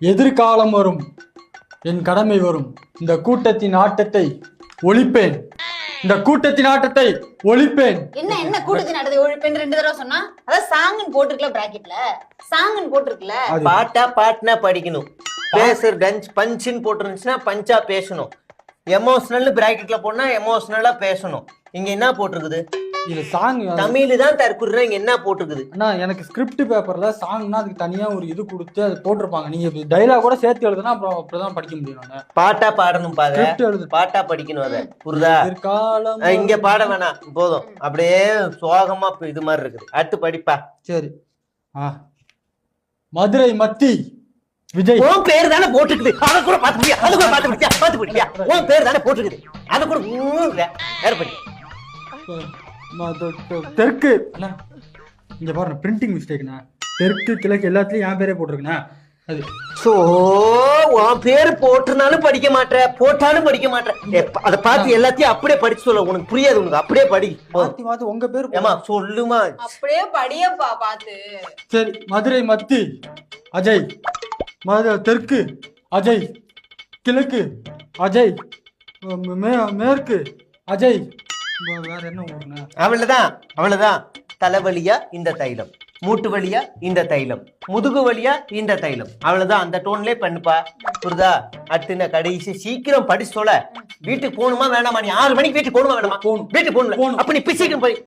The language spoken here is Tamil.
எதிர்காலம் வரும், என் கடமை வரும். இந்த கூட்டத்தின் ஆட்டத்தை ஒழிப்பேன். இந்த கூட்டத்தின் ஆட்டத்தை ஒழிப்பேன். என்ன கூட்டத்தின் ஆட்டத்தை ஒழிப்பேன் 2 தடவை சொன்னா? அதான் சாங்குன்னு போட்டிருக்கல, பிராக்கெட்ல சாங்குன்னு போட்டிருக்கல. பாட்டா பாட்னா படிக்கணும். பேசுற டன்ஸ் பஞ்சுன்னு போட்டுருந்துச்சுன்னா பஞ்சா பேசணும். எமோஷனல் பிராக்கெட்ல போனா எமோஷனலா பேசணும். இங்க என்ன போட்டிருக்குது? இது சாங். தமிழ் தான் தற்குறா. இங்க என்ன போட்டிருக்குது? அண்ணா எனக்கு ஸ்கிரிப்ட் பேப்பர்ல சாங்னா அதுக்கு தனியா ஒரு இது கொடுத்து அது போட்டிருப்பாங்க. நீங்க டைலாக் கூட சேர்த்து எழுதுனா அப்புறம் அப்படிதான் படிக்க முடியும். நானு பாட்டா பாடணும் பாரு. ஸ்கிரிப்ட் எழுது. பாட்டா படிக்கணும். அதை புரியுதா? எதிர்காலம் இங்க பாட வேணாம், போதும். அப்படியே சோகமா இது மாதிரி இருக்குது. அடுத்து படிப்பா. சரி. மதுரை மத்தி விஜய். உன் பேர் தானே போட்டுக்குது. அதை கூட பார்த்து முடியா? உன் பேர் தானே போட்டுக்குது. அதை கூட வேற படி. தெற்கு. அண்ணா இங்க பாருங்க, பிரிண்டிங் மிஸ்டேக்ண்ணா. தெற்கு கிழக்கு எல்லாத்துலயும் என் பேரே போட்டிருக்குண்ணா. அது சோ உன் பேரு போட்டுனாலும் படிக்க மாட்டேன், போட்டாலும் படிக்க மாட்டேன். அதை பார்த்து எல்லாத்தையும் அப்படியே படிச்சு சொல்ல. உனக்கு புரியாது. உனக்கு அப்படியே படி. மாத்தி உங்க பேரு ஏமா சொல்லுமா? அப்படியே படியப்பா பாத்து. சரி. மதுரை மத்தி அஜய். தெற்கு அஜய். கிழக்கு அஜய். மேற்கு அஜய். வேற என்ன ஊருண்ணா? அவ்வளவுதான். தலைவலியா இந்த தைலம், மூட்டு வலியா இந்த தைலம், முதுகு வலியா இந்த தைலம். அவ்வளவுதான். அந்த டோன்லயே பண்ணுப்பா. புரியுதா? அடுத்து கடைசி சீக்கிரம் படிச்சு சொல்ல. வீட்டுக்கு போகணுமா வேணாமா? நீ 6 மணிக்கு வீட்டுக்கு போகணுமா வேணாமா? வீட்டுக்கு போகணும். அப்ப நீ சீக்கிரம் போய்